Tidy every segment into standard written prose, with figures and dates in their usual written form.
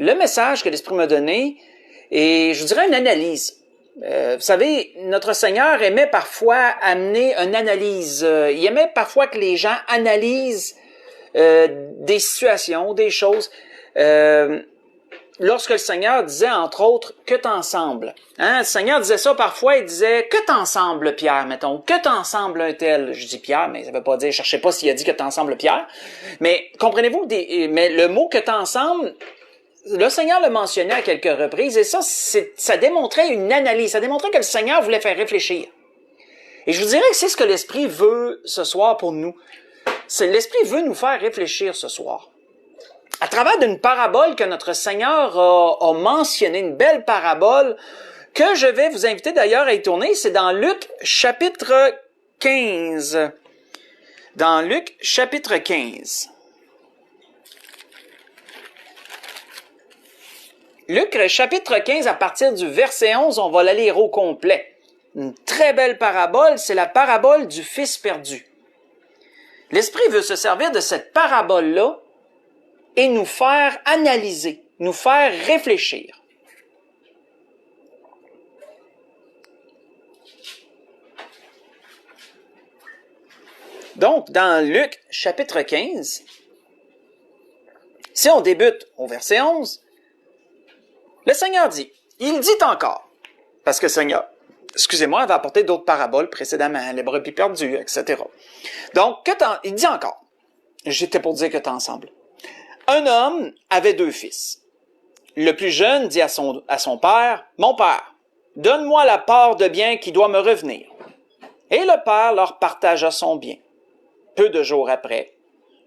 le message que l'Esprit m'a donné est, je vous dirais, une analyse. Vous savez, notre Seigneur aimait parfois amener une analyse. Il aimait parfois que les gens analysent des situations, des choses. Lorsque le Seigneur disait, entre autres, « Que t'ensemble ». Le Seigneur disait ça parfois, il disait « Que t'ensemble, Pierre », mettons, « Que t'ensemble un tel ». Je dis Pierre, mais ça veut pas dire, je cherchais pas s'il a dit « Que t'ensemble, Pierre ». Mais comprenez-vous, mais le mot « Que t'ensemble », le Seigneur le mentionnait à quelques reprises, et ça démontrait une analyse, ça démontrait que le Seigneur voulait faire réfléchir. Et je vous dirais que c'est ce que l'Esprit veut ce soir pour nous. L'Esprit veut nous faire réfléchir ce soir. À travers d'une parabole que notre Seigneur a mentionnée, une belle parabole, que je vais vous inviter d'ailleurs à y tourner, c'est dans Luc chapitre 15. Dans Luc chapitre 15. Luc chapitre 15, à partir du verset 11, on va la lire au complet. Une très belle parabole, c'est la parabole du Fils perdu. L'Esprit veut se servir de cette parabole-là et nous faire analyser, nous faire réfléchir. Donc, dans Luc chapitre 15, si on débute au verset 11, le Seigneur dit, il dit encore, parce que le Seigneur, avait apporté d'autres paraboles précédemment, les brebis perdues, etc. Donc, il dit encore, j'étais pour dire que t'es ensemble. Un homme avait 2 fils. Le plus jeune dit à son père, « Mon père, donne-moi la part de bien qui doit me revenir. » Et le père leur partagea son bien. Peu de jours après,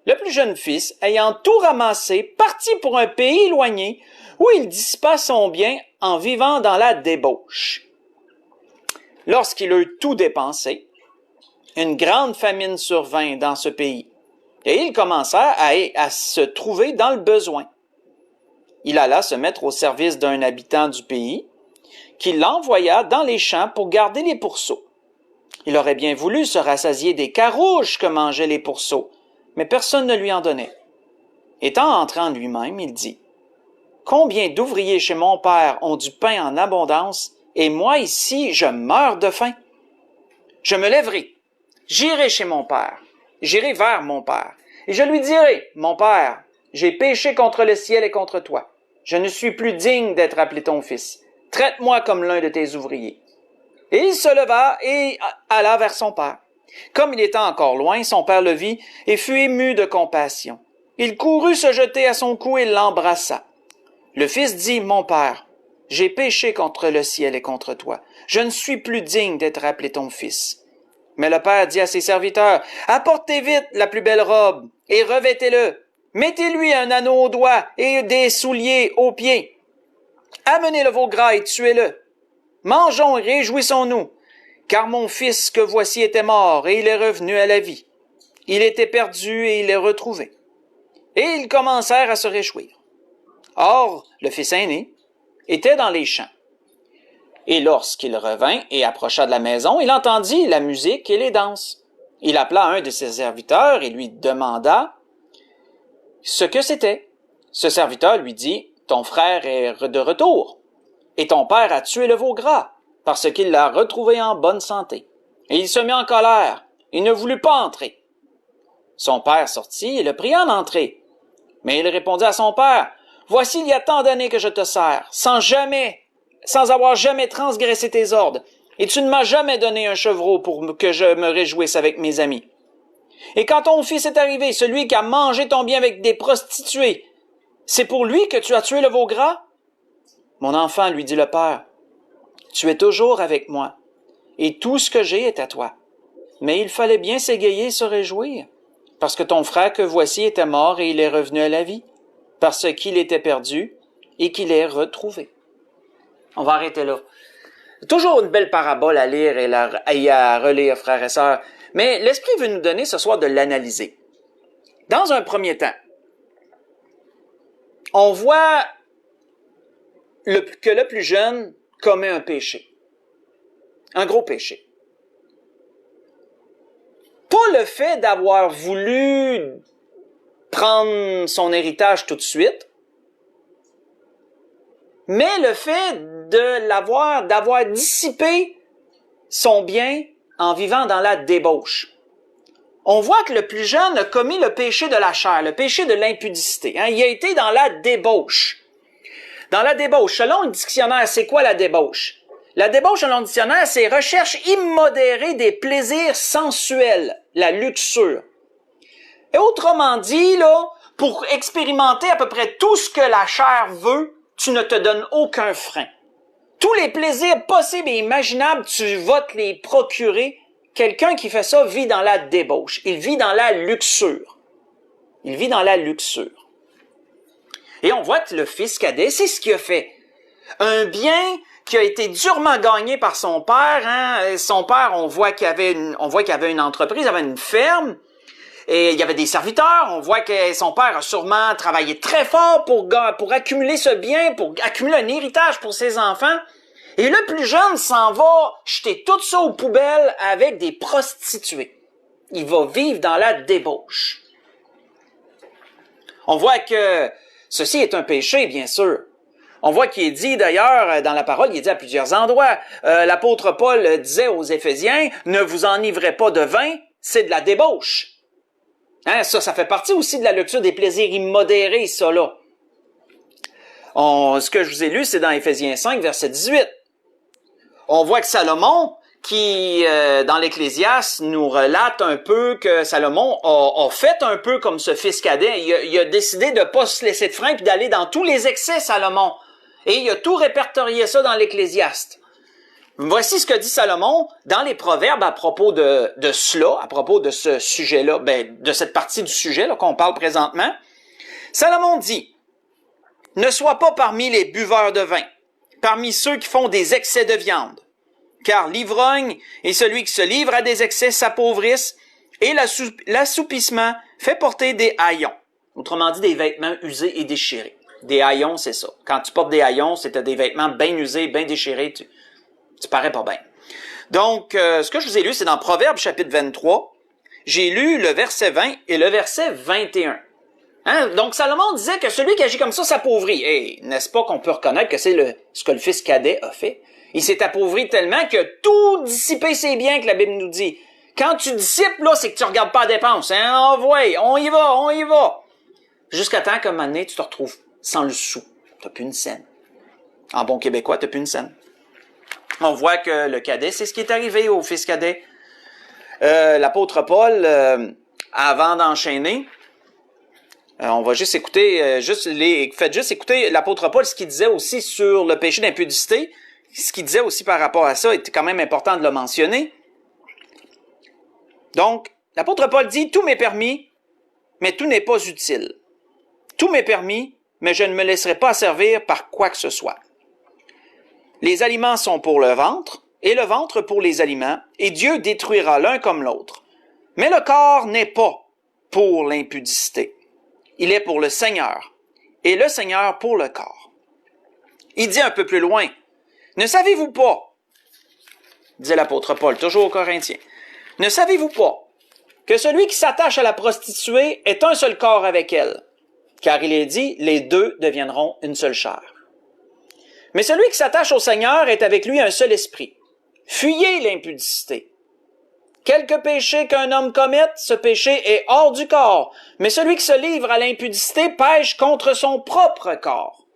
le plus jeune fils, ayant tout ramassé, partit pour un pays éloigné où il dissipa son bien en vivant dans la débauche. Lorsqu'il eut tout dépensé, une grande famine survint dans ce pays, et il commença à se trouver dans le besoin. Il alla se mettre au service d'un habitant du pays, qui l'envoya dans les champs pour garder les pourceaux. Il aurait bien voulu se rassasier des carouges que mangeaient les pourceaux, mais personne ne lui en donnait. Étant entré en lui-même, il dit, « Combien d'ouvriers chez mon père ont du pain en abondance, et moi ici, je meurs de faim? Je me lèverai, j'irai chez mon père, j'irai vers mon père, et je lui dirai, mon père, j'ai péché contre le ciel et contre toi. Je ne suis plus digne d'être appelé ton fils. Traite-moi comme l'un de tes ouvriers. » Et il se leva et alla vers son père. Comme il était encore loin, son père le vit et fut ému de compassion. Il courut se jeter à son cou et l'embrassa. Le fils dit, « Mon père, j'ai péché contre le ciel et contre toi. Je ne suis plus digne d'être appelé ton fils. » Mais le père dit à ses serviteurs, « Apportez vite la plus belle robe et revêtez-le. Mettez-lui un anneau au doigt et des souliers aux pieds. Amenez le veau gras et tuez-le. Mangeons et réjouissons-nous, car mon fils que voici était mort et il est revenu à la vie. Il était perdu et il est retrouvé. » Et ils commencèrent à se réjouir. Or, le fils aîné était dans les champs. Et lorsqu'il revint et approcha de la maison, il entendit la musique et les danses. Il appela un de ses serviteurs et lui demanda ce que c'était. Ce serviteur lui dit, « Ton frère est de retour, et ton père a tué le veau gras, parce qu'il l'a retrouvé en bonne santé. » Et il se mit en colère, et ne voulut pas entrer. Son père sortit et le pria d'entrer. Mais il répondit à son père, « Voici il y a tant d'années que je te sers, sans avoir jamais transgressé tes ordres, et tu ne m'as jamais donné un chevreau pour que je me réjouisse avec mes amis. Et quand ton fils est arrivé, celui qui a mangé ton bien avec des prostituées, c'est pour lui que tu as tué le veau gras? » « Mon enfant, lui dit le père, tu es toujours avec moi, et tout ce que j'ai est à toi. Mais il fallait bien s'égayer et se réjouir, parce que ton frère que voici était mort et il est revenu à la vie, parce qu'il était perdu et qu'il est retrouvé. » On va arrêter là. Toujours une belle parabole à lire et à relire, frères et sœurs, mais l'Esprit veut nous donner ce soir de l'analyser. Dans un premier temps, on voit que le plus jeune commet un péché. Un gros péché. Pas le fait d'avoir voulu prendre son héritage tout de suite, mais le fait d'avoir dissipé son bien en vivant dans la débauche. On voit que le plus jeune a commis le péché de la chair, le péché de l'impudicité. Il a été dans la débauche. Dans la débauche, selon le dictionnaire, c'est quoi la débauche? La débauche, selon le dictionnaire, c'est recherche immodérée des plaisirs sensuels, la luxure. Et autrement dit, là, pour expérimenter à peu près tout ce que la chair veut, tu ne te donnes aucun frein. Tous les plaisirs possibles et imaginables, tu vas te les procurer. Quelqu'un qui fait ça vit dans la débauche. Il vit dans la luxure. Il vit dans la luxure. Et on voit que le fils cadet, c'est ce qu'il a fait. Un bien qui a été durement gagné par son père. Son père, on voit qu'il y avait une entreprise, il y avait une ferme. Et il y avait des serviteurs. On voit que son père a sûrement travaillé très fort pour accumuler ce bien, pour accumuler un héritage pour ses enfants. Et le plus jeune s'en va jeter tout ça aux poubelles avec des prostituées. Il va vivre dans la débauche. On voit que ceci est un péché, bien sûr. On voit qu'il est dit, d'ailleurs, dans la parole, il est dit à plusieurs endroits. L'apôtre Paul disait aux Éphésiens, « Ne vous enivrez pas de vin, c'est de la débauche. » Ça fait partie aussi de la luxure des plaisirs immodérés, ça là. Ce que je vous ai lu, c'est dans Éphésiens 5, verset 18. On voit que Salomon, qui, dans l'Ecclésiaste, nous relate un peu que Salomon a fait un peu comme ce fils cadet. Il a décidé de pas se laisser de frein puis d'aller dans tous les excès, Salomon. Et il a tout répertorié ça dans l'Ecclésiaste. Voici ce que dit Salomon dans les Proverbes à propos de cela, à propos de ce sujet-là, de cette partie du sujet là, qu'on parle présentement. Salomon dit, « Ne sois pas parmi les buveurs de vin, parmi ceux qui font des excès de viande, car l'ivrogne et celui qui se livre à des excès s'appauvrissent, et l'assoupissement fait porter des haillons. » Autrement dit, des vêtements usés et déchirés. Des haillons, c'est ça. Quand tu portes des haillons, c'est des vêtements bien usés, bien déchirés, tu parais pas bien. Donc, ce que je vous ai lu, c'est dans Proverbes chapitre 23. J'ai lu le verset 20 et le verset 21. Donc, Salomon disait que celui qui agit comme ça s'appauvrit. Et n'est-ce pas qu'on peut reconnaître que c'est ce que le fils cadet a fait? Il s'est appauvri tellement que tout dissipé ses biens, que la Bible nous dit. Quand tu dissipes, là, c'est que tu regardes pas la dépense. On y va. Jusqu'à temps qu'à un moment donné, tu te retrouves sans le sou. T'as plus une scène. En bon québécois, t'as plus une scène. On voit que le cadet, c'est ce qui est arrivé au fils cadet. L'apôtre Paul, avant d'enchaîner, on va juste écouter, faites juste écouter l'apôtre Paul, ce qu'il disait aussi sur le péché d'impudicité. Ce qu'il disait aussi par rapport à ça, était quand même important de le mentionner. Donc, l'apôtre Paul dit, « Tout m'est permis, mais tout n'est pas utile. Tout m'est permis, mais je ne me laisserai pas servir par quoi que ce soit. Les aliments sont pour le ventre, et le ventre pour les aliments, et Dieu détruira l'un comme l'autre. Mais le corps n'est pas pour l'impudicité. Il est pour le Seigneur, et le Seigneur pour le corps. » Il dit un peu plus loin, « Ne savez-vous pas, disait l'apôtre Paul, toujours aux Corinthiens, ne savez-vous pas que celui qui s'attache à la prostituée est un seul corps avec elle? Car il est dit, les deux deviendront une seule chair. Mais celui qui s'attache au Seigneur est avec lui un seul esprit. Fuyez l'impudicité. Quelque péché qu'un homme commette, ce péché est hors du corps, mais celui qui se livre à l'impudicité pêche contre son propre corps. »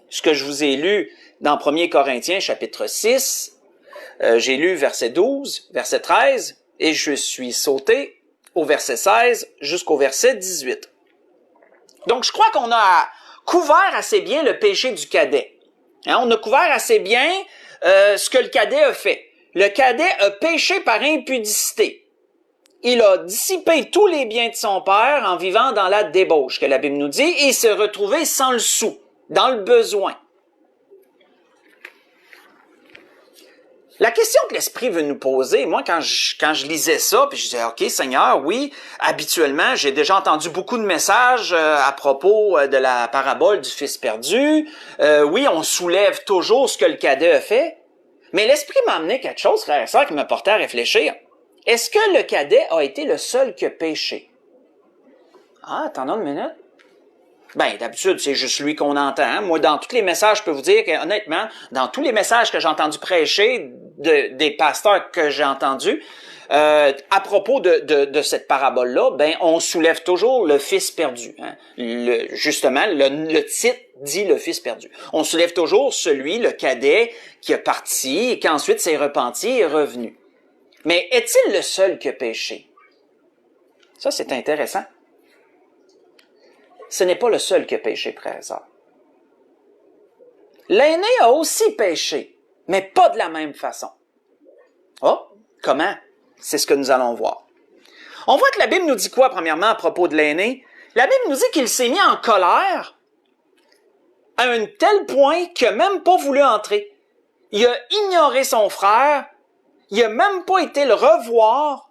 Ce que je vous ai lu dans 1 Corinthiens chapitre 6, j'ai lu verset 12, verset 13, et je suis sauté au verset 16 jusqu'au verset 18. Donc, je crois qu'on a couvert assez bien le péché du cadet. On a couvert assez bien ce que le cadet a fait. Le cadet a péché par impudicité. Il a dissipé tous les biens de son père en vivant dans la débauche, que la Bible nous dit, et il s'est retrouvé sans le sou, dans le besoin. La question que l'Esprit veut nous poser, moi, quand je lisais ça, puis je disais, OK, Seigneur, oui, habituellement, j'ai déjà entendu beaucoup de messages à propos de la parabole du Fils perdu. Oui, on soulève toujours ce que le cadet a fait. Mais l'Esprit m'a amené quelque chose, frère et sœur, qui m'a porté à réfléchir. Est-ce que le cadet a été le seul qui a péché? Ah, attendons une minute. Ben, d'habitude, c'est juste lui qu'on entend. Hein. Moi, dans tous les messages, je peux vous dire que, honnêtement, dans tous les messages que j'ai entendu prêcher des pasteurs que j'ai entendus, à propos de cette parabole-là, ben, on soulève toujours le fils perdu. Hein. Justement, le titre dit le fils perdu. On soulève toujours celui, le cadet, qui est parti et qui ensuite s'est repenti et est revenu. Mais est-il le seul qui a péché? Ça, c'est intéressant. Ce n'est pas le seul qui a péché, frères et sœurs. L'aîné a aussi péché, mais pas de la même façon. Oh, comment? C'est ce que nous allons voir. On voit que la Bible nous dit quoi, premièrement, à propos de l'aîné? La Bible nous dit qu'il s'est mis en colère à un tel point qu'il n'a même pas voulu entrer. Il a ignoré son frère, il n'a même pas été le revoir,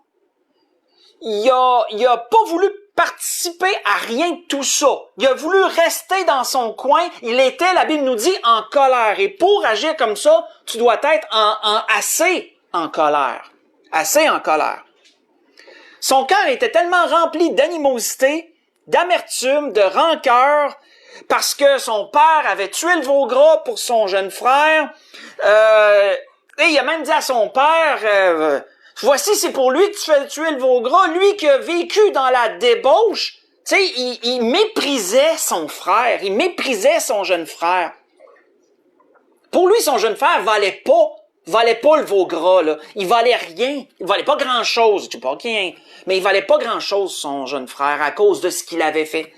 il a pas voulu participer à rien de tout ça. Il a voulu rester dans son coin. Il était, la Bible nous dit, en colère. Et pour agir comme ça, tu dois être assez en colère. Assez en colère. Son cœur était tellement rempli d'animosité, d'amertume, de rancœur, parce que son père avait tué le veau gras pour son jeune frère. Et il a même dit à son père, voici, c'est pour lui que tu fais tuer le veau gras, lui qui a vécu dans la débauche. Tu sais, il méprisait son frère, il méprisait son jeune frère. Pour lui, son jeune frère valait pas le veau gras, là. Il valait rien. Il valait pas grand-chose. Je sais pas rien. Mais il valait pas grand-chose, son jeune frère, à cause de ce qu'il avait fait.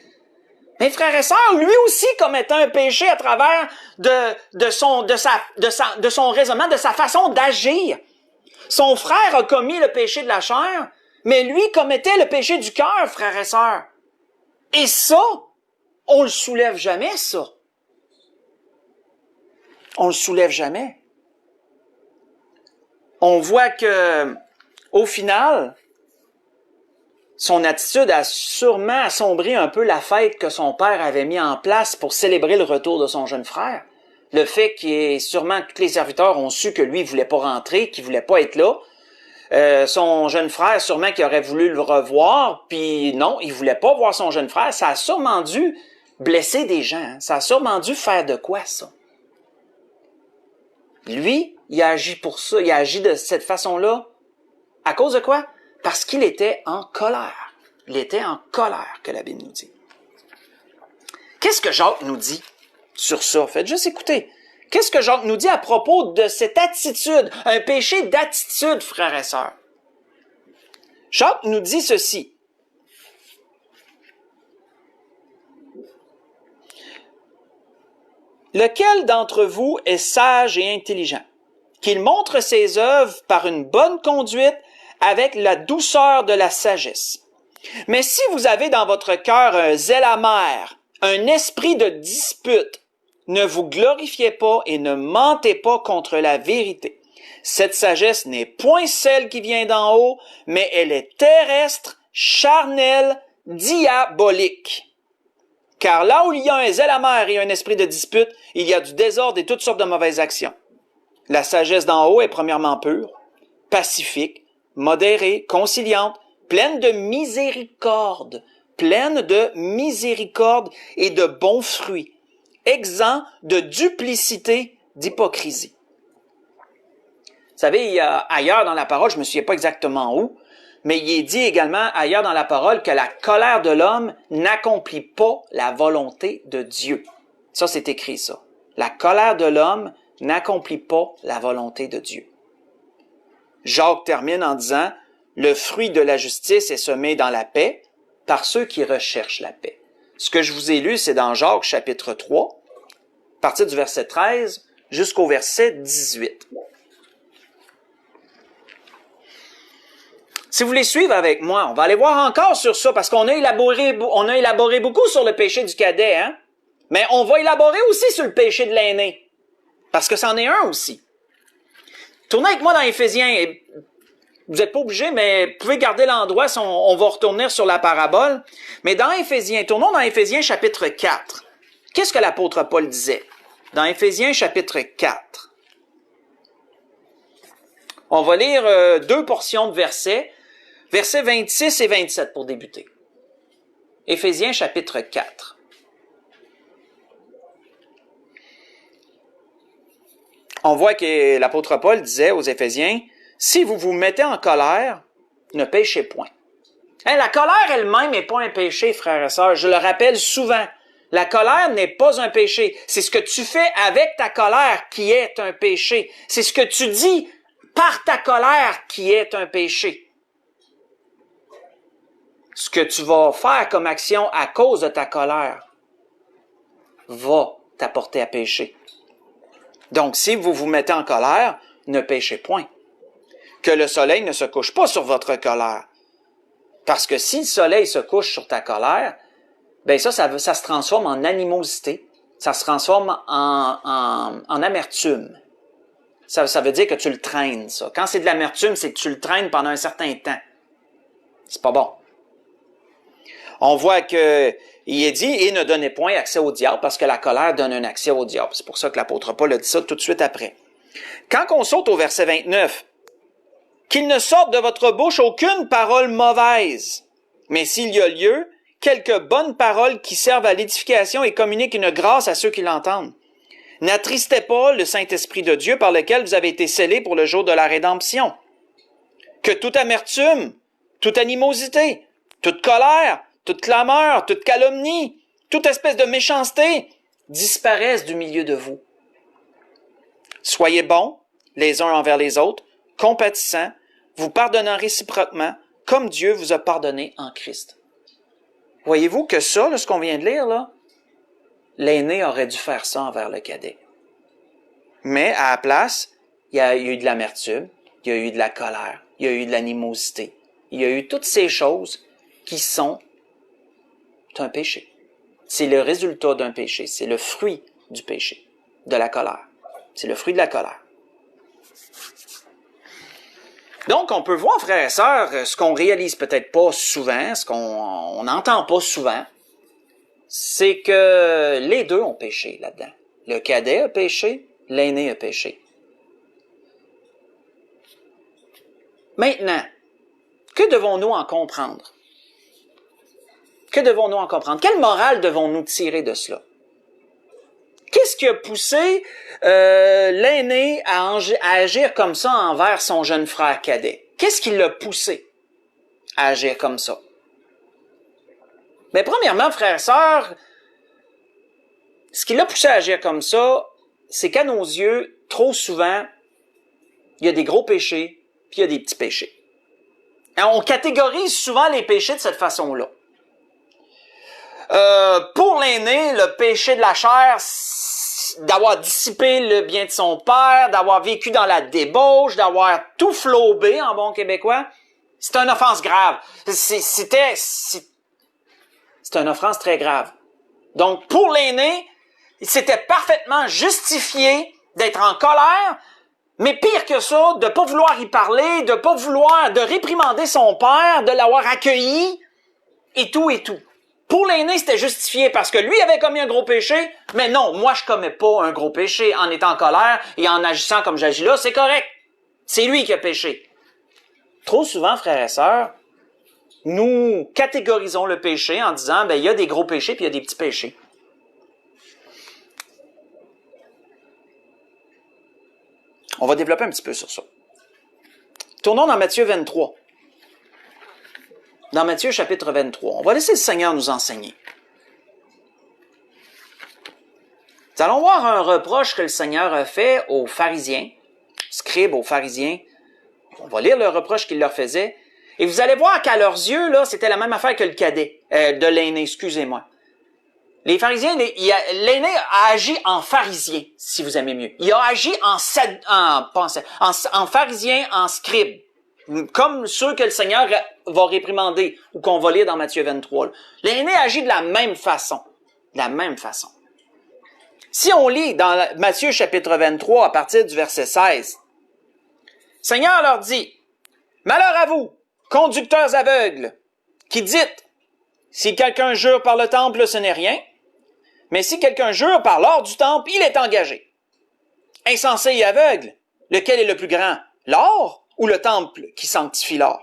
Mes frères et sœurs, lui aussi commettait un péché à travers de son raisonnement, de sa façon d'agir. Son frère a commis le péché de la chair, mais lui commettait le péché du cœur, frères et sœurs. Et ça, on le soulève jamais, ça. On le soulève jamais. On voit que, au final, son attitude a sûrement assombri un peu la fête que son père avait mis en place pour célébrer le retour de son jeune frère. Le fait sûrement tous les serviteurs ont su que lui, il voulait pas rentrer, qu'il voulait pas être là. Son jeune frère, sûrement qu'il aurait voulu le revoir, puis non, il voulait pas voir son jeune frère. Ça a sûrement dû blesser des gens. Hein? Ça a sûrement dû faire de quoi, ça? Lui, il a agi pour ça, il a agi de cette façon-là. À cause de quoi? Parce qu'il était en colère. Il était en colère, que la Bible nous dit. Qu'est-ce que Jacques nous dit sur ça? Faites juste écouter. Qu'est-ce que Jacques nous dit à propos de cette attitude, un péché d'attitude, frères et sœurs? Jacques nous dit ceci. Lequel d'entre vous est sage et intelligent, qu'il montre ses œuvres par une bonne conduite avec la douceur de la sagesse. Mais si vous avez dans votre cœur un zèle amer, un esprit de dispute, ne vous glorifiez pas et ne mentez pas contre la vérité. Cette sagesse n'est point celle qui vient d'en haut, mais elle est terrestre, charnelle, diabolique. Car là où il y a un zèle amer et un esprit de dispute, il y a du désordre et toutes sortes de mauvaises actions. La sagesse d'en haut est premièrement pure, pacifique, modérée, conciliante, pleine de miséricorde et de bons fruits, exempt de duplicité, d'hypocrisie. Vous savez, il y a ailleurs dans la parole, je me souviens pas exactement où, mais il est dit également ailleurs dans la parole que la colère de l'homme n'accomplit pas la volonté de Dieu. Ça, c'est écrit ça. La colère de l'homme n'accomplit pas la volonté de Dieu. Jacques termine en disant « Le fruit de la justice est semé dans la paix par ceux qui recherchent la paix. » Ce que je vous ai lu, c'est dans Jacques chapitre 3, à partir du verset 13 jusqu'au verset 18. Si vous voulez suivre avec moi, on va aller voir encore sur ça, parce qu'on a élaboré beaucoup sur le péché du cadet, hein? Mais on va élaborer aussi sur le péché de l'aîné, parce que c'en est un aussi. Tournez avec moi dans Éphésiens. Vous n'êtes pas obligé, mais vous pouvez garder l'endroit si on va retourner sur la parabole. Mais dans Éphésiens, tournons dans Éphésiens chapitre 4. Qu'est-ce que l'apôtre Paul disait? Dans Éphésiens chapitre 4. On va lire deux portions de versets. Versets 26 et 27 pour débuter. Éphésiens chapitre 4. on voit que l'apôtre Paul disait aux Éphésiens, « Si vous vous mettez en colère, ne péchez point. » La colère elle-même n'est pas un péché, frères et sœurs. Je le rappelle souvent. La colère n'est pas un péché. C'est ce que tu fais avec ta colère qui est un péché. C'est ce que tu dis par ta colère qui est un péché. Ce que tu vas faire comme action à cause de ta colère va t'apporter à pécher. Donc, si vous vous mettez en colère, ne péchez point. Que le soleil ne se couche pas sur votre colère. Parce que si le soleil se couche sur ta colère, ben ça se transforme en animosité. Ça se transforme en amertume. Ça veut dire que tu le traînes, ça. Quand c'est de l'amertume, c'est que tu le traînes pendant un certain temps. C'est pas bon. On voit que il est dit, et ne donnez point accès au diable, parce que la colère donne un accès au diable. C'est pour ça que l'apôtre Paul a dit ça tout de suite après. Quand on saute au verset 29, qu'il ne sorte de votre bouche aucune parole mauvaise, mais s'il y a lieu, quelques bonnes paroles qui servent à l'édification et communiquent une grâce à ceux qui l'entendent. N'attristez pas le Saint-Esprit de Dieu par lequel vous avez été scellés pour le jour de la rédemption. Que toute amertume, toute animosité, toute colère, toute clameur, toute calomnie, toute espèce de méchanceté disparaissent du milieu de vous. Soyez bons les uns envers les autres, compatissants, vous pardonnant réciproquement, comme Dieu vous a pardonné en Christ. Voyez-vous que ça, là, ce qu'on vient de lire, là, l'aîné aurait dû faire ça envers le cadet. Mais à la place, il y a eu de l'amertume, il y a eu de la colère, il y a eu de l'animosité, il y a eu toutes ces choses qui sont un péché. C'est le résultat d'un péché, c'est le fruit du péché, de la colère. C'est le fruit de la colère. Donc, on peut voir, frères et sœurs, ce qu'on réalise peut-être pas souvent, ce qu'on n'entend pas souvent, c'est que les deux ont péché là-dedans. Le cadet a péché, l'aîné a péché. Maintenant, que devons-nous en comprendre? Que devons-nous en comprendre? Quelle morale devons-nous tirer de cela? Qu'est-ce qui a poussé l'aîné à agir comme ça envers son jeune frère cadet? Qu'est-ce qui l'a poussé à agir comme ça? Mais premièrement, frères et sœurs, ce qui l'a poussé à agir comme ça, c'est qu'à nos yeux, trop souvent, il y a des gros péchés, puis il y a des petits péchés. Et on catégorise souvent les péchés de cette façon-là. Pour l'aîné, le péché de la chair, d'avoir dissipé le bien de son père, d'avoir vécu dans la débauche, d'avoir tout flobé en bon québécois, c'est une offense grave. C'est une offense très grave. Donc, pour l'aîné, c'était parfaitement justifié d'être en colère, mais pire que ça, de pas vouloir y parler, de réprimander son père, de l'avoir accueilli, et tout et tout. Pour l'aîné, c'était justifié parce que lui avait commis un gros péché, mais non, moi je commets pas un gros péché en étant en colère et en agissant comme j'agis là, c'est correct. C'est lui qui a péché. Trop souvent, frères et sœurs, nous catégorisons le péché en disant, il y a des gros péchés puis il y a des petits péchés. On va développer un petit peu sur ça. Tournons dans Matthieu 23. Dans Matthieu chapitre 23. On va laisser le Seigneur nous enseigner. Nous allons voir un reproche que le Seigneur a fait aux pharisiens, scribes, aux pharisiens. On va lire le reproche qu'il leur faisait. Et vous allez voir qu'à leurs yeux, là, c'était la même affaire que le cadet, de l'aîné, excusez-moi. Les pharisiens, l'aîné a agi en pharisien, si vous aimez mieux. Il a agi en pharisien, en scribe. Comme ceux que le Seigneur va réprimander, ou qu'on va lire dans Matthieu 23. L'aîné agit de la même façon. De la même façon. Si on lit dans Matthieu chapitre 23, à partir du verset 16, le Seigneur leur dit, « Malheur à vous, conducteurs aveugles, qui dites, si quelqu'un jure par le temple, ce n'est rien, mais si quelqu'un jure par l'or du temple, il est engagé. Insensé et aveugle, lequel est le plus grand, l'or ou le temple qui sanctifie l'or?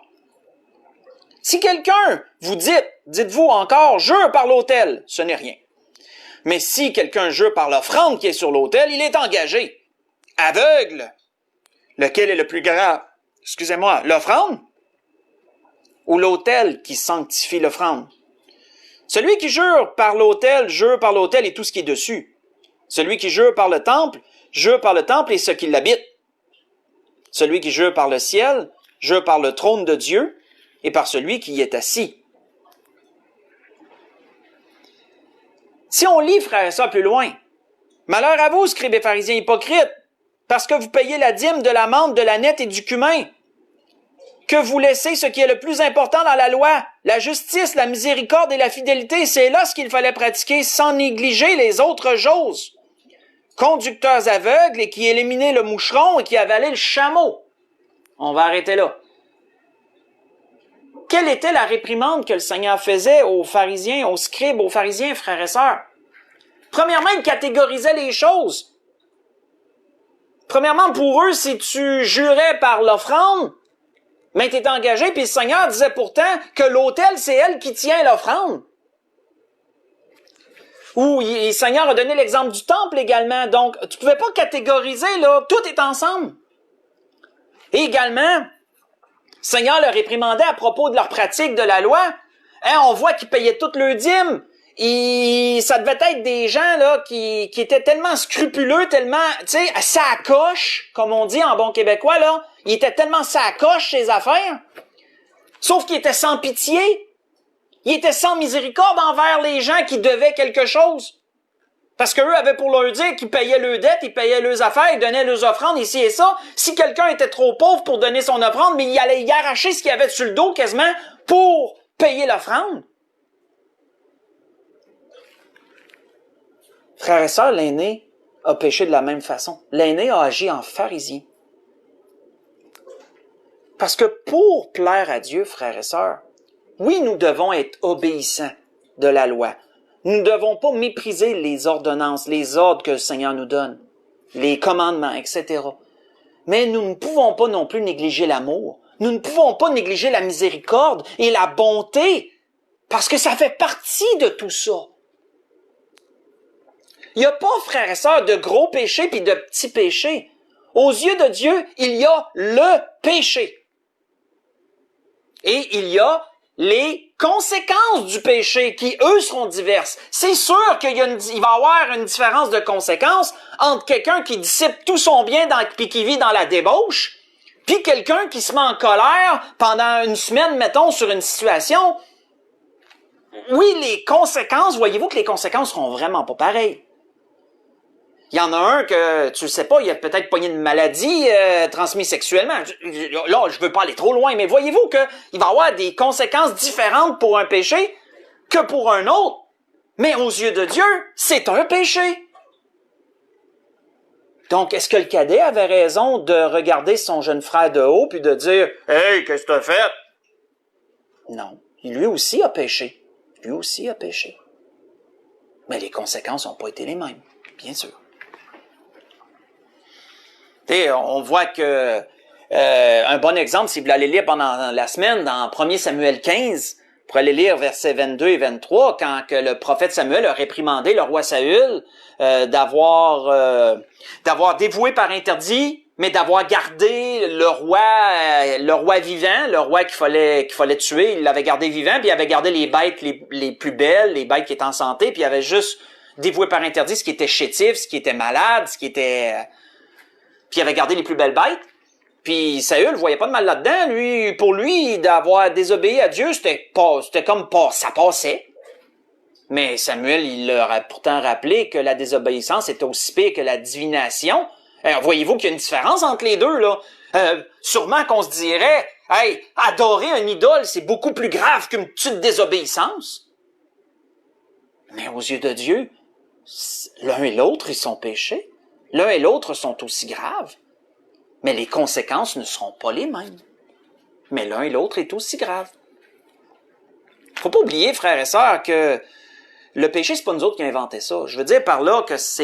Si quelqu'un vous dites-vous encore, jure par l'autel, ce n'est rien. Mais si quelqu'un jure par l'offrande qui est sur l'autel, il est engagé. aveugle, lequel est le plus grave? Excusez-moi, l'offrande ou l'autel qui sanctifie l'offrande? Celui qui jure par l'autel et tout ce qui est dessus. Celui qui jure par le temple et ce qui l'habite. Celui qui jure par le ciel, jure par le trône de Dieu et par celui qui y est assis. Si on lit, frères et sœurs, plus loin, malheur à vous, scribes et pharisiens hypocrites, parce que vous payez la dîme de la menthe, de la nette et du cumin, que vous laissez ce qui est le plus important dans la loi, la justice, la miséricorde et la fidélité. C'est là ce qu'il fallait pratiquer sans négliger les autres choses. Conducteurs aveugles et qui éliminaient le moucheron et qui avalaient le chameau. On va arrêter là. Quelle était la réprimande que le Seigneur faisait aux pharisiens, aux scribes, aux pharisiens, frères et sœurs? Premièrement, il catégorisait les choses. Premièrement, pour eux, si tu jurais par l'offrande, mais tu étais engagé, puis le Seigneur disait pourtant que l'autel, c'est elle qui tient l'offrande. Ou le Seigneur a donné l'exemple du temple également. Donc, tu pouvais pas catégoriser, là. Tout est ensemble. Et également, le Seigneur leur réprimandait à propos de leur pratique de la loi. Hein, on voit qu'ils payaient toutes leurs dîmes. Ça devait être des gens là qui étaient tellement scrupuleux, tellement, tu sais, sacoche, comme on dit en bon québécois, là. Ils étaient tellement sacoche, ces affaires. Sauf qu'ils étaient sans pitié. Ils étaient sans miséricorde envers les gens qui devaient quelque chose. Parce qu'eux avaient pour leur dire qu'ils payaient leurs dettes, ils payaient leurs affaires, ils donnaient leurs offrandes, ici et ça. Si quelqu'un était trop pauvre pour donner son offrande, mais il allait y arracher ce qu'il avait sur le dos quasiment pour payer l'offrande. Frères et sœurs, l'aîné a péché de la même façon. L'aîné a agi en pharisien. Parce que pour plaire à Dieu, frères et sœurs, oui, nous devons être obéissants de la loi. Nous ne devons pas mépriser les ordonnances, les ordres que le Seigneur nous donne, les commandements, etc. Mais nous ne pouvons pas non plus négliger l'amour. Nous ne pouvons pas négliger la miséricorde et la bonté, parce que ça fait partie de tout ça. Il n'y a pas, frères et sœurs, de gros péchés puis de petits péchés. Aux yeux de Dieu, il y a le péché. Et il y a les conséquences du péché qui, eux, seront diverses. C'est sûr qu'il va y avoir une différence de conséquences entre quelqu'un qui dissipe tout son bien puis qui vit dans la débauche, puis quelqu'un qui se met en colère pendant une semaine, mettons, sur une situation. Oui, les conséquences, voyez-vous que les conséquences seront vraiment pas pareilles. Il y en a un que, tu le sais pas, il a peut-être pogné une maladie transmise sexuellement. Là, je veux pas aller trop loin, mais voyez-vous qu'il va y avoir des conséquences différentes pour un péché que pour un autre. Mais aux yeux de Dieu, c'est un péché. Donc, est-ce que le cadet avait raison de regarder son jeune frère de haut puis de dire « Hey, qu'est-ce que t'as fait? » Non, lui aussi a péché. Lui aussi a péché. Mais les conséquences n'ont pas été les mêmes, bien sûr. Et on voit que un bon exemple, si vous allez lire pendant la semaine, dans 1 Samuel 15, vous pourrez aller lire versets 22 et 23, quand que le prophète Samuel a réprimandé le roi Saül d'avoir dévoué par interdit, mais d'avoir gardé le roi vivant, le roi qu'il fallait tuer, il l'avait gardé vivant, puis il avait gardé les bêtes les plus belles, les bêtes qui étaient en santé, puis il avait juste dévoué par interdit ce qui était chétif, ce qui était malade, ce qui était... Puis il avait gardé les plus belles bêtes. Puis Saül voyait pas de mal là-dedans. Lui, pour lui, d'avoir désobéi à Dieu, c'était comme pas, ça passait. Mais Samuel, il leur a pourtant rappelé que la désobéissance était aussi pire que la divination. Alors, voyez-vous qu'il y a une différence entre les deux, là. Sûrement qu'on se dirait, hey, adorer un idole, c'est beaucoup plus grave qu'une petite désobéissance. Mais aux yeux de Dieu, l'un et l'autre, ils sont péchés. L'un et l'autre sont aussi graves, mais les conséquences ne seront pas les mêmes. Mais l'un et l'autre est aussi grave. Faut pas oublier, frères et sœurs, que le péché, c'est pas nous autres qui avons inventé ça. Je veux dire par là que ça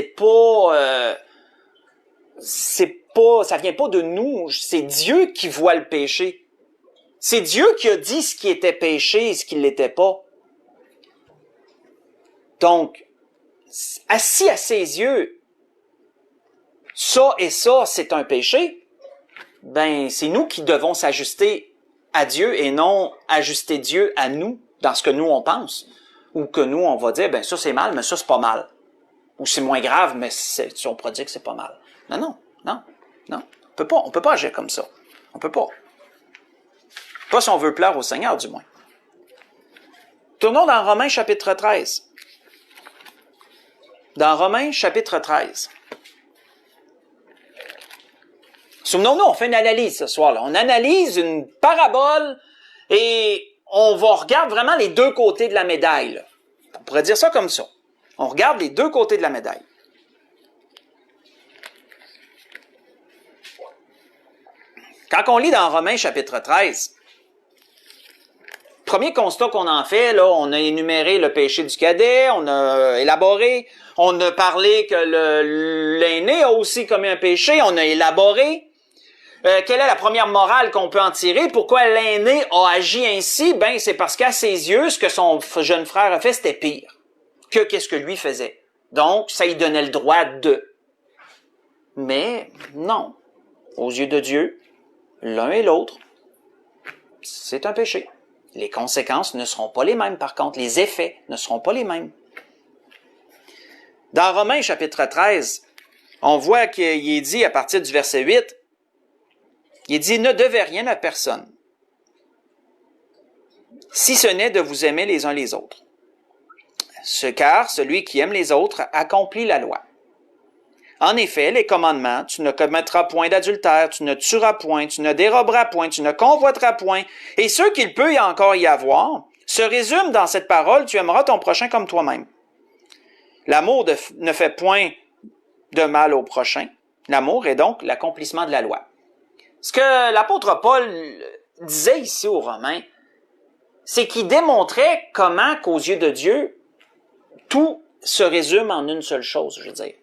vient pas de nous. C'est Dieu qui voit le péché. C'est Dieu qui a dit ce qui était péché et ce qui ne l'était pas. Donc, assis à ses yeux, ça et ça, c'est un péché, ben c'est nous qui devons s'ajuster à Dieu et non ajuster Dieu à nous dans ce que nous on pense. Ou que nous on va dire, ben ça c'est mal, mais ça c'est pas mal. Ou c'est moins grave, mais on pourrait dire que c'est pas mal. Non. On peut pas agir comme ça. On peut pas. Pas si on veut plaire au Seigneur, du moins. Tournons dans Romains chapitre 13. Dans Romains chapitre 13. Souvenons-nous, on fait une analyse ce soir-là. On analyse une parabole et on regarde vraiment les deux côtés de la médaille, là. On pourrait dire ça comme ça. On regarde les deux côtés de la médaille. Quand on lit dans Romains chapitre 13, premier constat qu'on en fait, là, on a énuméré le péché du cadet, on a élaboré, on a parlé que l'aîné a aussi commis un péché, on a élaboré. Quelle est la première morale qu'on peut en tirer? Pourquoi l'aîné a agi ainsi? Ben, c'est parce qu'à ses yeux, ce que son jeune frère a fait, c'était pire que qu'est-ce que lui faisait. Donc, ça lui donnait le droit de. Mais non. Aux yeux de Dieu, l'un et l'autre, c'est un péché. Les conséquences ne seront pas les mêmes, par contre. Les effets ne seront pas les mêmes. Dans Romains chapitre 13, on voit qu'il est dit à partir du verset 8, il dit « Ne devez rien à personne, si ce n'est de vous aimer les uns les autres. Car celui qui aime les autres accomplit la loi. En effet, les commandements, tu ne commettras point d'adultère, tu ne tueras point, tu ne déroberas point, tu ne convoiteras point, et ce qu'il peut encore y avoir, se résume dans cette parole, tu aimeras ton prochain comme toi-même. L'amour ne fait point de mal au prochain. L'amour est donc l'accomplissement de la loi. » Ce que l'apôtre Paul disait ici aux Romains, c'est qu'il démontrait comment qu'aux yeux de Dieu, tout se résume en une seule chose, je veux dire.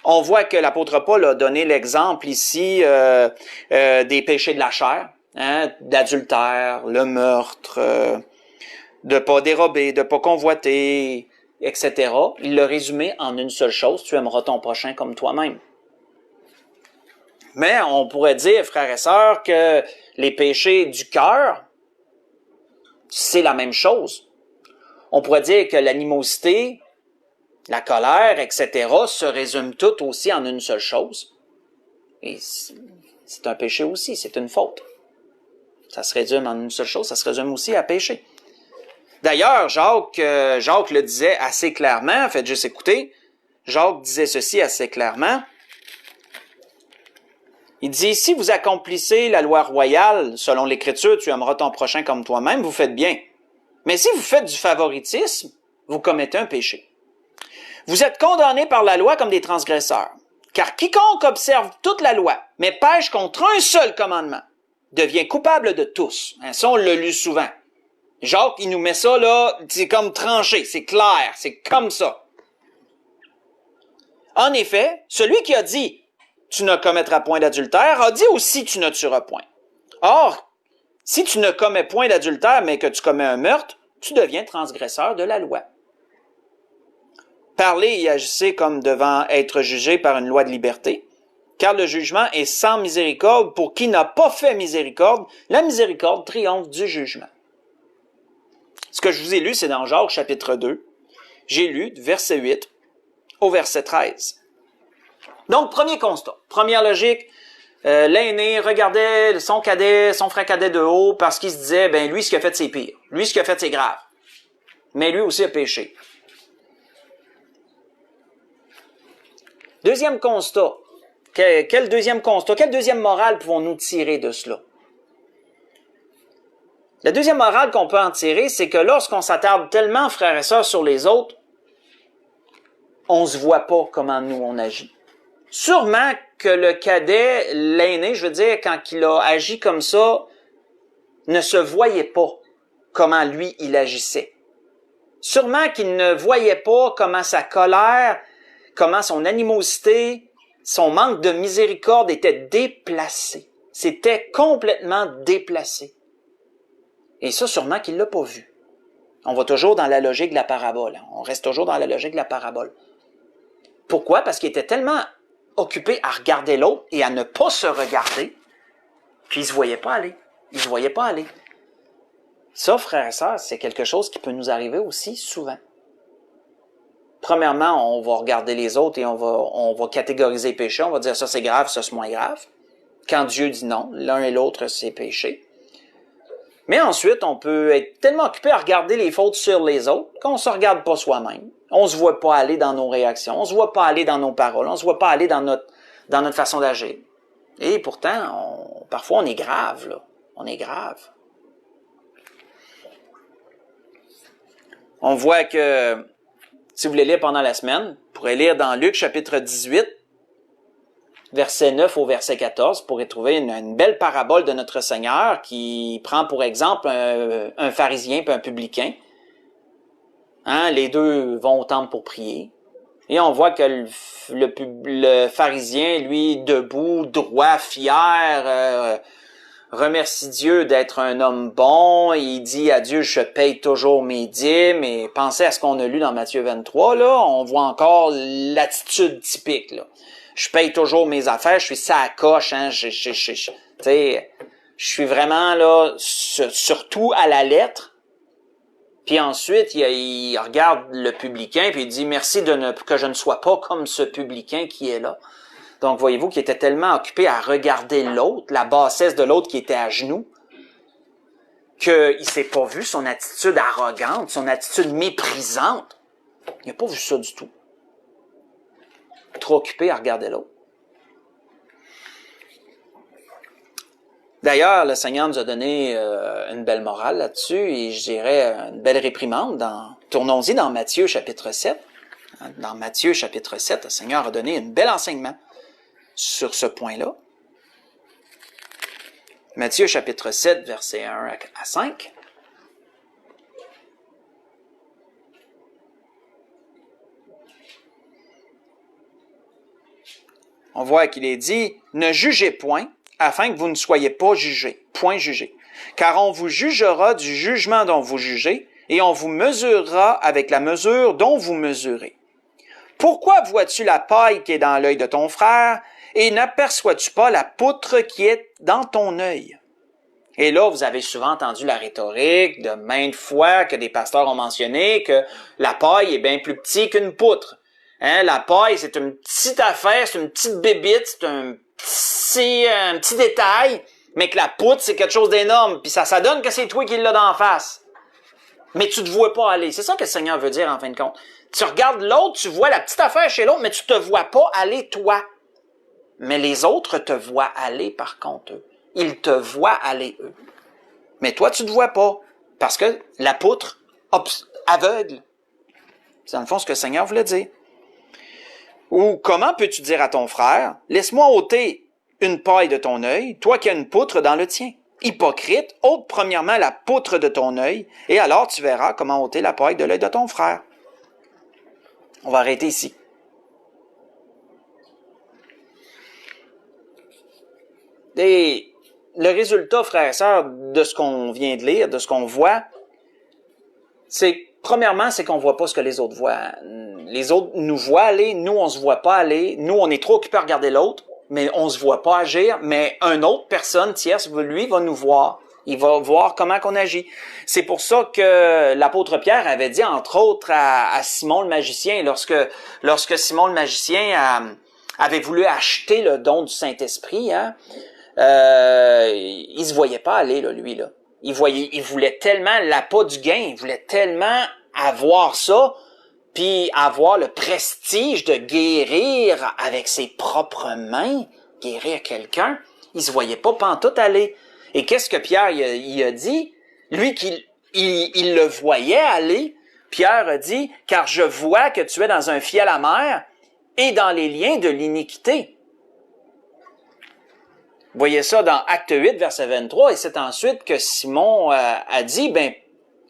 On voit que l'apôtre Paul a donné l'exemple ici des péchés de la chair, d'adultère, le meurtre, de pas dérober, de pas convoiter, etc. Il l'a résumé en une seule chose, tu aimeras ton prochain comme toi-même. Mais on pourrait dire, frères et sœurs, que les péchés du cœur, c'est la même chose. On pourrait dire que l'animosité, la colère, etc., se résument toutes aussi en une seule chose. Et c'est un péché aussi, c'est une faute. Ça se résume en une seule chose, ça se résume aussi à péché. D'ailleurs, Jacques le disait assez clairement, faites juste écouter, Jacques disait ceci assez clairement. Il dit, si vous accomplissez la loi royale, selon l'Écriture, tu aimeras ton prochain comme toi-même, vous faites bien. Mais si vous faites du favoritisme, vous commettez un péché. Vous êtes condamnés par la loi comme des transgresseurs. Car quiconque observe toute la loi, mais pêche contre un seul commandement, devient coupable de tous. Ça, on l'a lu souvent. Jacques, il nous met ça là, c'est comme tranché, c'est clair, c'est comme ça. En effet, celui qui a dit tu ne commettras point d'adultère, a dit aussi tu ne tueras point. Or, si tu ne commets point d'adultère, mais que tu commets un meurtre, tu deviens transgresseur de la loi. Parlez et agissez comme devant être jugé par une loi de liberté, car le jugement est sans miséricorde pour qui n'a pas fait miséricorde, la miséricorde triomphe du jugement. Ce que je vous ai lu, c'est dans Jacques chapitre 2. J'ai lu du verset 8 au verset 13. Donc, premier constat, première logique, l'aîné regardait son frère cadet de haut parce qu'il se disait, ben lui, ce qu'il a fait, c'est pire. Lui, ce qu'il a fait, c'est grave. Mais lui aussi a péché. Deuxième constat. Quel deuxième constat? Quelle deuxième morale pouvons-nous tirer de cela? La deuxième morale qu'on peut en tirer, c'est que lorsqu'on s'attarde tellement, frères et sœurs, sur les autres, on se voit pas comment nous on agit. Sûrement que le cadet, l'aîné, je veux dire, quand il a agi comme ça, ne se voyait pas comment lui, il agissait. Sûrement qu'il ne voyait pas comment sa colère, comment son animosité, son manque de miséricorde était déplacé. C'était complètement déplacé. Et ça, sûrement qu'il l'a pas vu. On va toujours dans la logique de la parabole. On reste toujours dans la logique de la parabole. Pourquoi? Parce qu'il était tellement occupés à regarder l'autre et à ne pas se regarder, puis ils se voyaient pas aller. Ils se voyaient pas aller. Ça, frères et sœurs, c'est quelque chose qui peut nous arriver aussi souvent. Premièrement, on va regarder les autres et on va catégoriser les péchés. On va dire ça c'est grave, ça c'est moins grave. Quand Dieu dit non, l'un et l'autre c'est péché. Mais ensuite, on peut être tellement occupé à regarder les fautes sur les autres qu'on se regarde pas soi-même. On se voit pas aller dans nos réactions, on se voit pas aller dans nos paroles, on se voit pas aller dans notre façon d'agir. Et pourtant, parfois on est grave, là. On est grave. On voit que, si vous voulez lire pendant la semaine, vous pourrez lire dans Luc chapitre 18, verset 9 au verset 14, vous pourrez trouver une belle parabole de notre Seigneur qui prend pour exemple un pharisien et un publicain. Hein, les deux vont au temple pour prier. Et on voit que le pharisien, lui, debout, droit, fier, remercie Dieu d'être un homme bon. Il dit à Dieu, je paye toujours mes dîmes. Et pensez à ce qu'on a lu dans Matthieu 23, là. On voit encore l'attitude typique, là. Je paye toujours mes affaires, je suis ça à coche, hein. Tu sais, je suis vraiment, là, surtout à la lettre. Puis ensuite, il regarde le publicain, puis il dit « Merci que je ne sois pas comme ce publicain qui est là. » Donc, voyez-vous qu'il était tellement occupé à regarder l'autre, la bassesse de l'autre qui était à genoux, qu'il ne s'est pas vu son attitude arrogante, son attitude méprisante. Il n'a pas vu ça du tout. Trop occupé à regarder l'autre. D'ailleurs, le Seigneur nous a donné une belle morale là-dessus et je dirais une belle réprimande. Tournons-y dans Matthieu chapitre 7. Dans Matthieu chapitre 7, le Seigneur a donné un bel enseignement sur ce point-là. Matthieu chapitre 7, versets 1 à 5. On voit qu'il est dit « Ne jugez point, afin que vous ne soyez pas jugés. Point jugé. Car on vous jugera du jugement dont vous jugez, et on vous mesurera avec la mesure dont vous mesurez. Pourquoi vois-tu la paille qui est dans l'œil de ton frère, et n'aperçois-tu pas la poutre qui est dans ton œil? » Et là, vous avez souvent entendu la rhétorique de maintes fois que des pasteurs ont mentionné que la paille est bien plus petite qu'une poutre. Hein, la paille, c'est une petite affaire, c'est une petite bébite, c'est un petit détail, mais que la poutre, c'est quelque chose d'énorme. Puis ça donne que c'est toi qui l'as d'en face. Mais tu te vois pas aller. C'est ça que le Seigneur veut dire en fin de compte. Tu regardes l'autre, tu vois la petite affaire chez l'autre, mais tu te vois pas aller toi. Mais les autres te voient aller par contre eux. Ils te voient aller eux. Mais toi, tu te vois pas. Parce que la poutre aveugle. C'est dans le fond ce que le Seigneur voulait dire. Ou comment peux-tu dire à ton frère, laisse-moi ôter une paille de ton œil, toi qui as une poutre dans le tien. Hypocrite, ôte premièrement la poutre de ton œil, et alors tu verras comment ôter la paille de l'œil de ton frère. On va arrêter ici. Et le résultat, frères et sœurs, de ce qu'on vient de lire, de ce qu'on voit, premièrement, c'est qu'on voit pas ce que les autres voient. Les autres nous voient aller, nous, on se voit pas aller. Nous, on est trop occupés à regarder l'autre, mais on se voit pas agir. Mais une autre personne tierce, lui, va nous voir. Il va voir comment qu'on agit. C'est pour ça que l'apôtre Pierre avait dit, entre autres, à Simon le magicien, lorsque Simon le magicien avait voulu acheter le don du Saint-Esprit, hein, il se voyait pas aller, là, lui, là. Il voulait tellement l'appât du gain, il voulait tellement avoir ça, puis avoir le prestige de guérir avec ses propres mains, guérir quelqu'un. Il se voyait pas pantoute aller. Et qu'est-ce que Pierre il a dit? Lui il le voyait aller, Pierre a dit, « Car je vois que tu es dans un fiel amer et dans les liens de l'iniquité. » Vous voyez ça dans Acte 8, verset 23, et c'est ensuite que Simon a dit,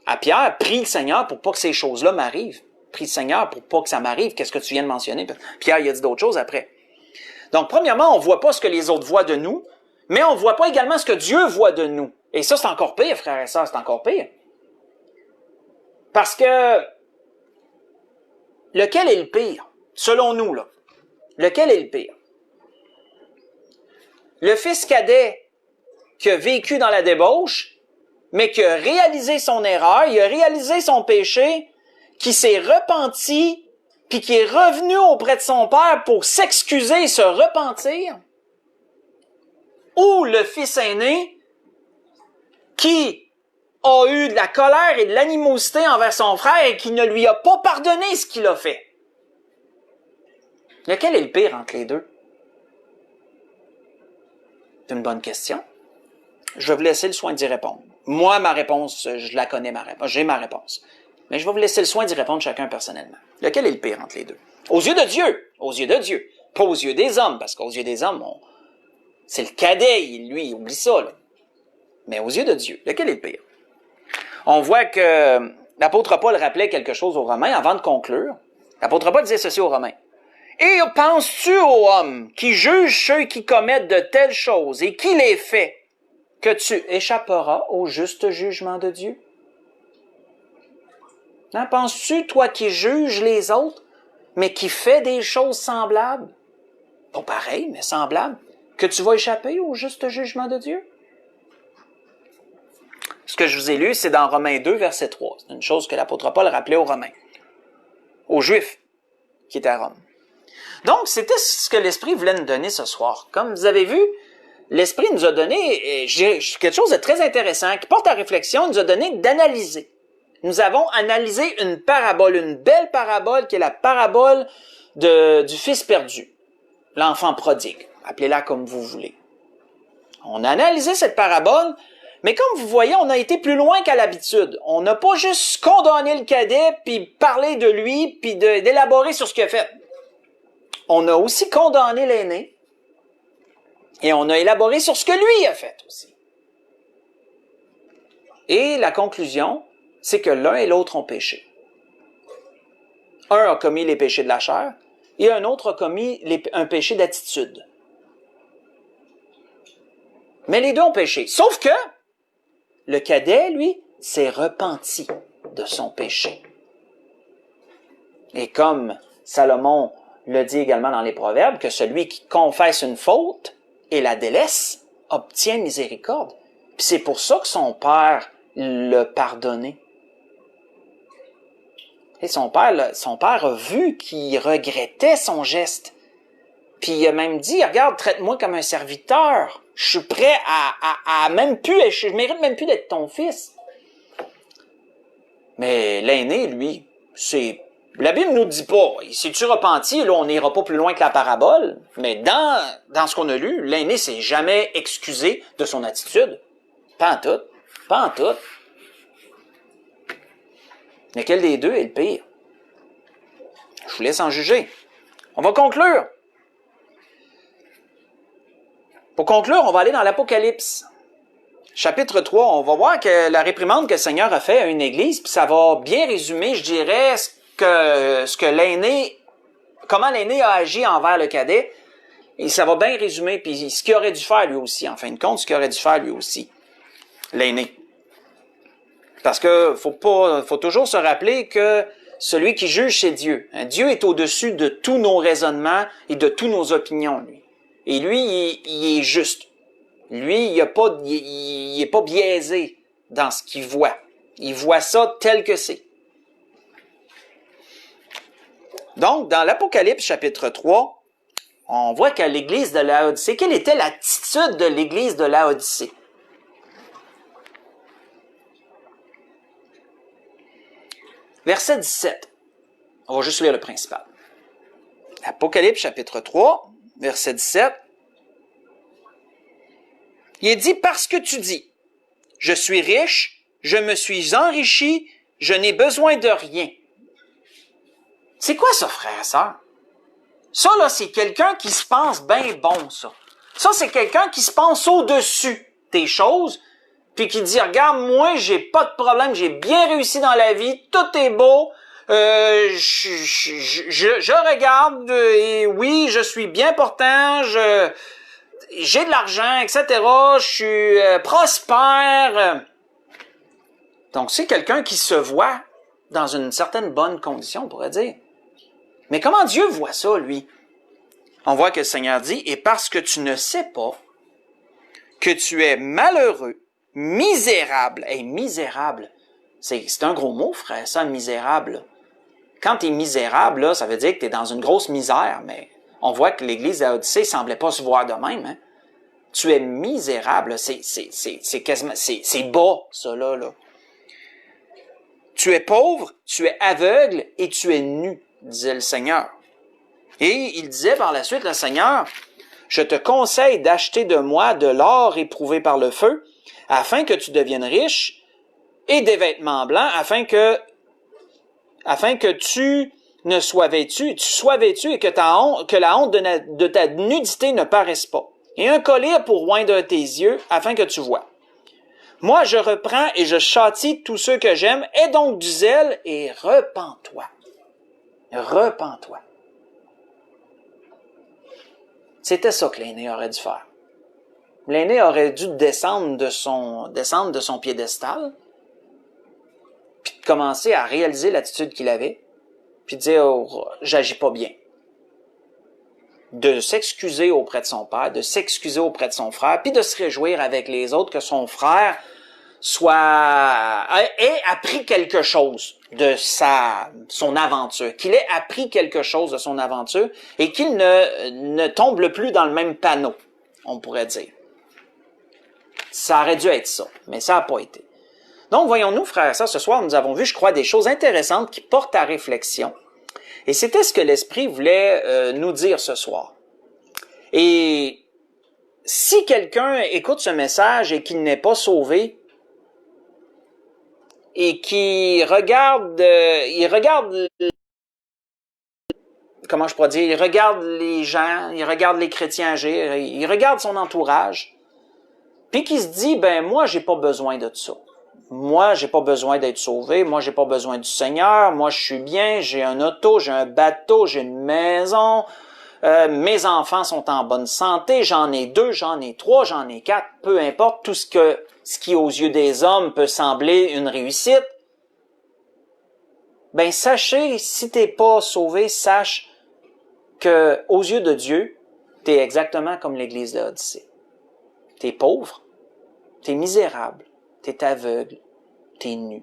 à Pierre, prie le Seigneur pour pas que ces choses-là m'arrivent. Prie le Seigneur pour pas que ça m'arrive. Qu'est-ce que tu viens de mentionner? Pierre, il a dit d'autres choses après. Donc, premièrement, on voit pas ce que les autres voient de nous, mais on voit pas également ce que Dieu voit de nous. Et ça, c'est encore pire, frères et sœurs, c'est encore pire. Parce que, lequel est le pire? Selon nous, là. Lequel est le pire? le fils cadet qui a vécu dans la débauche, mais qui a réalisé son erreur, il a réalisé son péché, qui s'est repenti, puis qui est revenu auprès de son père pour s'excuser et se repentir, ou le fils aîné qui a eu de la colère et de l'animosité envers son frère et qui ne lui a pas pardonné ce qu'il a fait. Lequel est le pire entre les deux? C'est une bonne question. Je vais vous laisser le soin d'y répondre. Moi, ma réponse, je la connais, j'ai ma réponse. Mais je vais vous laisser le soin d'y répondre chacun personnellement. Lequel est le pire entre les deux? Aux yeux de Dieu. Aux yeux de Dieu. Pas aux yeux des hommes, parce qu'aux yeux des hommes, c'est le cadet, lui, il oublie ça, là. Mais aux yeux de Dieu, lequel est le pire? On voit que l'apôtre Paul rappelait quelque chose aux Romains avant de conclure. L'apôtre Paul disait ceci aux Romains. « Et penses-tu aux hommes qui jugent ceux qui commettent de telles choses et qui les fait, que tu échapperas au juste jugement de Dieu? » Hein? Penses-tu, toi qui juges les autres, mais qui fais des choses semblables, pas pareil, mais semblables, que tu vas échapper au juste jugement de Dieu? Ce que je vous ai lu, c'est dans Romains 2, verset 3. C'est une chose que l'apôtre Paul rappelait aux Romains, aux Juifs qui étaient à Rome. Donc, c'était ce que l'Esprit voulait nous donner ce soir. Comme vous avez vu, l'Esprit nous a donné quelque chose de très intéressant, qui porte à réflexion, nous a donné d'analyser. Nous avons analysé une parabole, une belle parabole, qui est la parabole du Fils perdu, l'enfant prodigue. Appelez-la comme vous voulez. On a analysé cette parabole, mais comme vous voyez, on a été plus loin qu'à l'habitude. On n'a pas juste condamné le cadet, puis parlé de lui, puis d'élaborer sur ce qu'il a fait. On a aussi condamné l'aîné, et on a élaboré sur ce que lui a fait aussi. Et la conclusion, c'est que l'un et l'autre ont péché. Un a commis les péchés de la chair, et un autre a commis un péché d'attitude. Mais les deux ont péché. Sauf que le cadet, lui, s'est repenti de son péché. Et comme Salomon le dit également dans les Proverbes, que celui qui confesse une faute et la délaisse obtient miséricorde. Puis c'est pour ça que son père l'a pardonné. Et son père a vu qu'il regrettait son geste. Puis il a même dit, regarde, traite-moi comme un serviteur. Je suis prêt à même plus, je mérite même plus d'être ton fils. Mais l'aîné, lui, la Bible nous dit pas, il s'est-tu repenti, là, on n'ira pas plus loin que la parabole, mais dans ce qu'on a lu, l'aîné s'est jamais excusé de son attitude. Pas en tout. Pas en tout. Lequel des deux est le pire? Je vous laisse en juger. On va conclure. Pour conclure, on va aller dans l'Apocalypse. Chapitre 3, on va voir que la réprimande que le Seigneur a fait à une église, puis ça va bien résumer, je dirais, comment l'aîné a agi envers le cadet, et ça va bien résumer, puis ce qu'il aurait dû faire lui aussi, en fin de compte, ce qu'il aurait dû faire lui aussi, l'aîné. Parce que faut toujours se rappeler que celui qui juge, c'est Dieu. Dieu est au-dessus de tous nos raisonnements et de toutes nos opinions, lui. Et lui, il est juste. Lui, il est pas biaisé dans ce qu'il voit. Il voit ça tel que c'est. Donc, dans l'Apocalypse chapitre 3, on voit qu'à l'église de Laodicée, quelle était l'attitude de l'église de Laodicée? Verset 17. On va juste lire le principal. Apocalypse chapitre 3, verset 17. Il est dit, parce que tu dis, je suis riche, je me suis enrichi, je n'ai besoin de rien. C'est quoi ça, frère et sœur? Ça, là, c'est quelqu'un qui se pense bien bon, ça. Ça, c'est quelqu'un qui se pense au-dessus des choses, puis qui dit, regarde, moi, j'ai pas de problème, j'ai bien réussi dans la vie, tout est beau, je regarde, et oui, je suis bien portant, j'ai de l'argent, etc., je suis prospère. Donc, c'est quelqu'un qui se voit dans une certaine bonne condition, on pourrait dire. Mais comment Dieu voit ça, lui? On voit que le Seigneur dit, « Et parce que tu ne sais pas que tu es malheureux, misérable. Hey, misérable, c'est un gros mot, frère, ça, misérable. Quand tu es misérable, là, ça veut dire que tu es dans une grosse misère, mais on voit que l'Église d'Odyssée ne semblait pas se voir de même. Hein? Tu es misérable, c'est quasiment, c'est bas, ça, là. Tu es pauvre, tu es aveugle et tu es nu, disait le Seigneur. Et il disait par la suite, le Seigneur, je te conseille d'acheter de moi de l'or éprouvé par le feu, afin que tu deviennes riche, et des vêtements blancs, afin que tu ne sois vêtu, et que la honte de ta nudité ne paraisse pas. Et un collier pour oindre tes yeux, afin que tu vois. Moi, je reprends et je châtie tous ceux que j'aime. Aie donc du zèle et repens-toi. Repens-toi. C'était ça que l'aîné aurait dû faire. L'aîné aurait dû descendre de son piédestal, puis de commencer à réaliser l'attitude qu'il avait, puis de dire oh, j'agis pas bien. De s'excuser auprès de son père, de s'excuser auprès de son frère, puis de se réjouir avec les autres que son frère ait appris quelque chose de son aventure, qu'il ait appris quelque chose de son aventure et qu'il ne tombe plus dans le même panneau, on pourrait dire. Ça aurait dû être ça, mais ça n'a pas été. Donc, voyons-nous, frères et sœurs, ce soir, nous avons vu, je crois, des choses intéressantes qui portent à réflexion. Et c'était ce que l'Esprit voulait nous dire ce soir. Et si quelqu'un écoute ce message et qu'il n'est pas sauvé, et qui regarde, comment je pourrais dire, il regarde les gens, il regarde les chrétiens agir, il regarde son entourage, puis qui se dit, ben moi, j'ai pas besoin de ça. Moi, j'ai pas besoin d'être sauvé, moi, j'ai pas besoin du Seigneur, moi, je suis bien, j'ai un auto, j'ai un bateau, j'ai une maison, mes enfants sont en bonne santé, j'en ai 2, j'en ai 3, j'en ai 4, peu importe, tout ce qui aux yeux des hommes peut sembler une réussite. Ben, sachez, si t'es pas sauvé, sache que aux yeux de Dieu, t'es exactement comme l'Église de l'Odyssée. T'es pauvre, t'es misérable, t'es aveugle, t'es nu.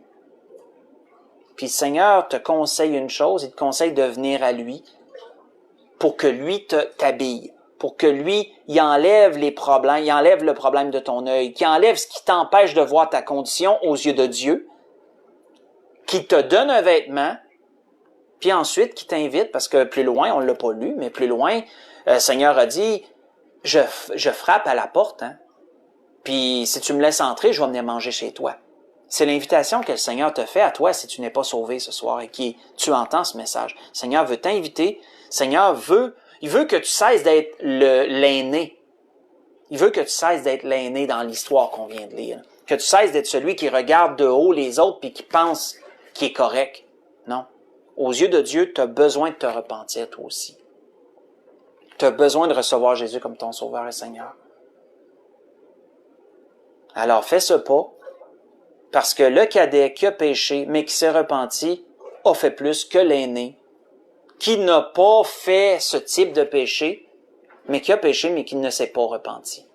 Puis le Seigneur te conseille une chose, il te conseille de venir à lui pour que lui t'habille, pour que lui, il enlève les problèmes, il enlève le problème de ton œil, qu'il enlève ce qui t'empêche de voir ta condition aux yeux de Dieu, qu'il te donne un vêtement, puis ensuite qu'il t'invite, parce que plus loin, on l'a pas lu, mais plus loin, le Seigneur a dit, je frappe à la porte, hein. Puis si tu me laisses entrer, je vais venir manger chez toi. C'est l'invitation que le Seigneur te fait à toi si tu n'es pas sauvé ce soir et que tu entends ce message. Le Seigneur veut t'inviter. Le Seigneur il veut que tu cesses d'être l'aîné. Il veut que tu cesses d'être l'aîné dans l'histoire qu'on vient de lire. Que tu cesses d'être celui qui regarde de haut les autres puis qui pense qu'il est correct. Non. Aux yeux de Dieu, tu as besoin de te repentir toi aussi. Tu as besoin de recevoir Jésus comme ton Sauveur et Seigneur. Alors fais ce pas, parce que le cadet qui a péché, mais qui s'est repenti, a fait plus que l'aîné, qui n'a pas fait ce type de péché, mais qui a péché, mais qui ne s'est pas repenti.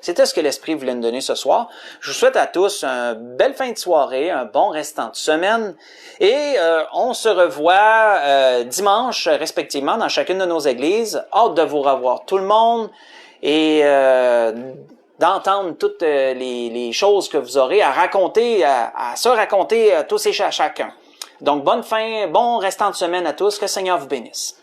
C'était ce que l'Esprit voulait nous donner ce soir. Je vous souhaite à tous une belle fin de soirée, un bon restant de semaine, et on se revoit dimanche, respectivement, dans chacune de nos églises. Hâte de vous revoir tout le monde, et d'entendre toutes les choses que vous aurez à raconter, à se raconter tous et chacun. Donc, bonne fin, bon restant de semaine à tous, que le Seigneur vous bénisse.